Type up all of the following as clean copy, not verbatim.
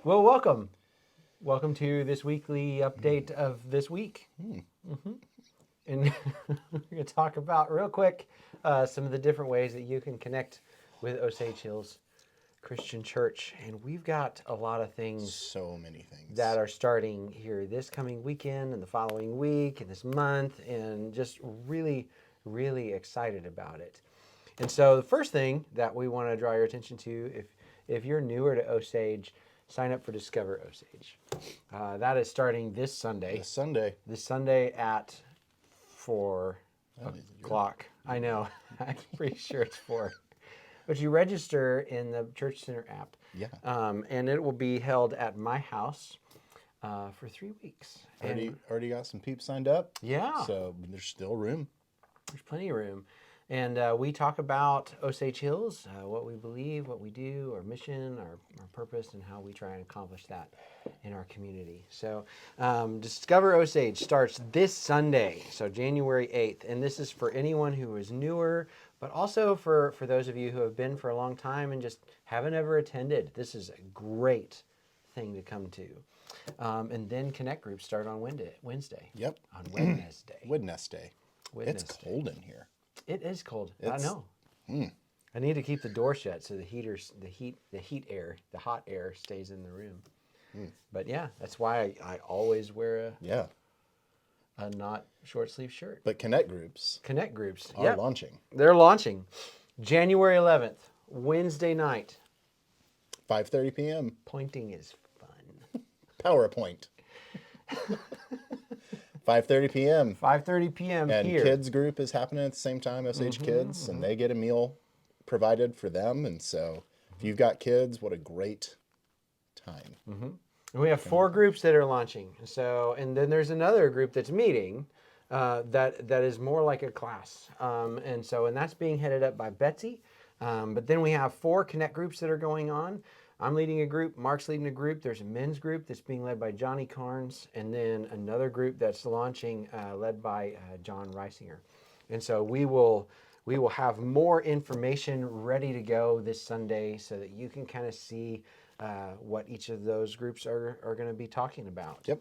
Well, welcome. Welcome to this weekly update of this week. And we're going to talk about, real quick, some of the different ways that you can connect with Osage Hills Christian Church. And we've got a lot of things So many things. that are starting here this coming weekend and the following week and this month, and just really, really excited about it. And so the first thing that we want to draw your attention to, if you're newer to Osage, sign up for Discover Osage. That is starting this Sunday. This Sunday. This Sunday at 4 Oh, you're- o'clock. I know. I'm pretty sure it's 4. But you register in the Church Center app. Yeah. And it will be held at my house for 3 weeks. Already got some peeps signed up. Yeah. So there's still room. There's plenty of room. And we talk about Osage Hills, what we believe, what we do, our mission, our purpose, and how we try and accomplish that in our community. So Discover Osage starts this Sunday, so January 8th. And this is for anyone who is newer, but also for those of you who have been for a long time and just haven't ever attended. This is a great thing to come to. And then Connect Groups start on Wednesday. Yep. On Wednesday. Wednesday. It's Wednesday. cold in here. It is cold. I It's- know. I need to keep the door shut so the hot air stays in the room. But yeah, that's why I always wear Yeah. a not short sleeve shirt. But Connect groups Connect Groups. are Yep. launching. They're launching January 11th, Wednesday night. 5:30 p.m. Pointing is fun. PowerPoint. 5:30 p.m. 5:30 p.m. And here. kids group is happening at the same time, Osage Kids, and they get a meal provided for them. And so if you've got kids, what a great time. And we have 4 groups that are launching. So, and then there's another group that's meeting that is more like a class. And that's being headed up by Betsy. But then we have 4 Connect groups that are going on. I'm leading a group. Mark's leading a group. There's a men's group that's being led by Johnny Carnes, and then another group that's launching led by John Reisinger. And so we will have more information ready to go this Sunday so that you can kind of see what each of those groups are going to be talking about. Yep.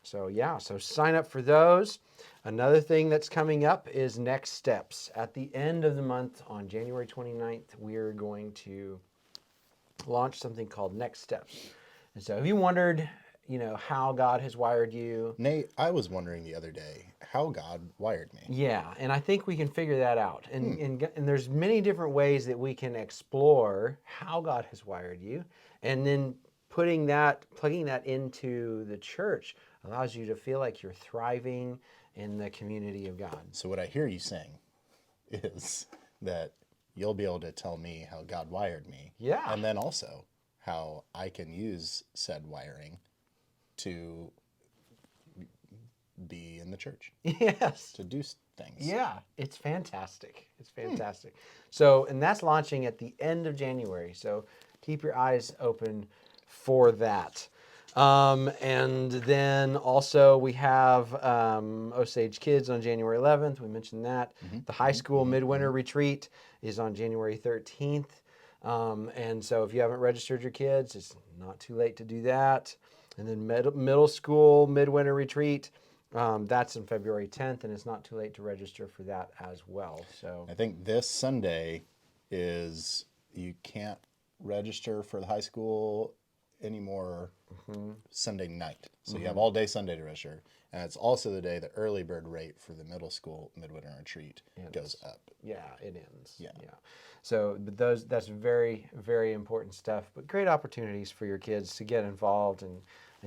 So yeah, so sign up for those. Another thing that's coming up is Next Steps. At the end of the month on January 29th, we're going to launch something called Next Steps. And so have you wondered, how God has wired you? Nate, I was wondering the other day how God wired me. Yeah, and I think we can figure that out. And there's many different ways that we can explore how God has wired you, and then plugging that into the church allows you to feel like you're thriving in the community of God. So what I hear you saying is that you'll be able to tell me how God wired me. Yeah. And then also how I can use said wiring to be in the church, Yes. to do things. Yeah, it's fantastic. It's fantastic. So, and that's launching at the end of January. So keep your eyes open for that. And then also we have Osage Kids on January 11th. We mentioned that. The high school midwinter retreat is on January 13th. And so if you haven't registered your kids, it's not too late to do that. And then middle school midwinter retreat, that's on February 10th, and it's not too late to register for that as well. So I think this Sunday is you can't register for the high school anymore Sunday night. So you have all day Sunday to register. And it's also the day the early bird rate for the middle school midwinter retreat goes up. yeah, it ends. Yeah. So but that's very, very important stuff, but great opportunities for your kids to get involved and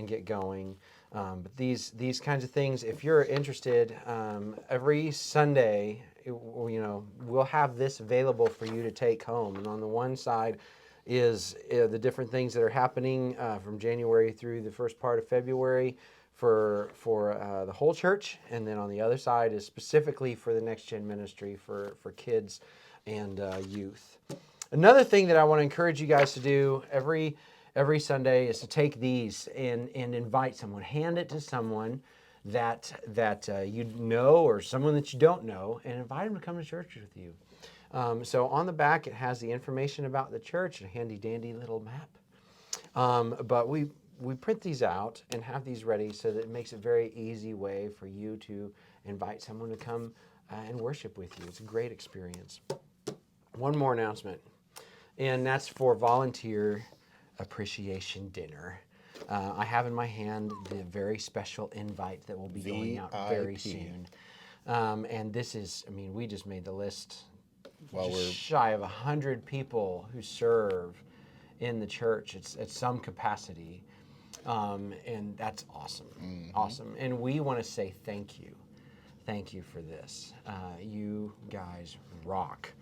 get going. But these kinds of things, if you're interested, every Sunday, we'll have this available for you to take home. And on the one side is the different things that are happening from January through the first part of February for the whole church, and then on the other side is specifically for the Next Gen ministry for kids and youth. Another thing that I want to encourage you guys to do every Sunday is to take these and invite someone, hand it to someone that you know or someone that you don't know, and invite them to come to church with you. So on the back, it has the information about the church, a handy dandy little map. But we print these out and have these ready so that it makes a very easy way for you to invite someone to come and worship with you. It's a great experience. One more announcement, and that's for Volunteer Appreciation Dinner. I have in my hand the very special invite that will be going out very VIP. soon. And this is, I mean, we just made the list Well, just we're shy of 100 people who serve in the church. It's at some capacity. And that's awesome. Awesome. And we want to say thank you. Thank you for this. You guys rock.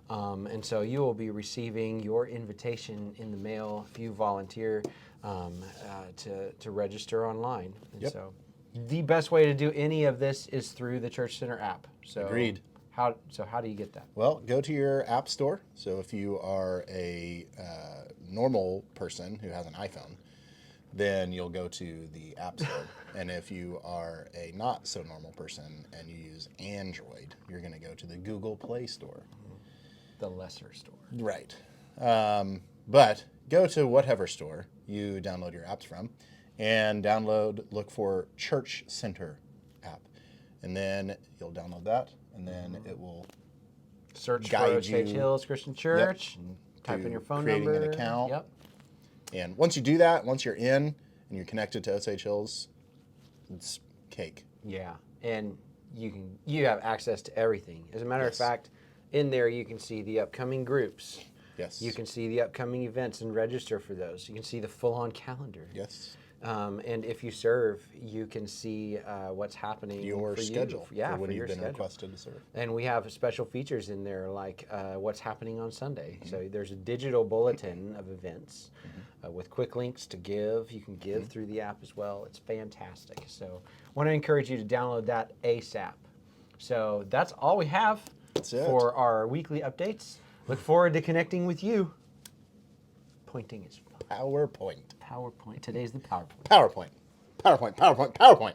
And so you will be receiving your invitation in the mail if you volunteer to register online. And Yep. so the best way to do any of this is through the Church Center app. So Agreed. How do you get that? Well, go to your app store. So if you are a normal person who has an iPhone, then you'll go to the app store. And if you are a not so normal person and you use Android, you're going to go to the Google Play Store. The lesser store. Right. But go to whatever store you download your apps from and look for Church Center app. And then you'll download that, and then it will Search guide for Osage you- Hills Christian Church. Type in to your phone creating number. an account. Yep. And once you do that, once you're in and you're connected to Osage Hills, it's cake. Yeah, and you have access to everything. As a matter Yes. of fact, in there you can see the upcoming groups. Yes. You can see the upcoming events and register for those. You can see the full-on calendar. Yes. And if you serve, you can see what's happening. Your for schedule You. Yeah, for when your you've been schedule. requested to serve. And we have special features in there like what's happening on Sunday. Mm-hmm. So there's a digital bulletin of events with quick links to give. You can give Mm-hmm. through the app as well. It's fantastic. So I want to encourage you to download that ASAP. So that's all we have That's it. for our weekly updates. Look forward to connecting with you. Pointing is fun. PowerPoint. PowerPoint. Today's the PowerPoint. PowerPoint. PowerPoint. PowerPoint. PowerPoint.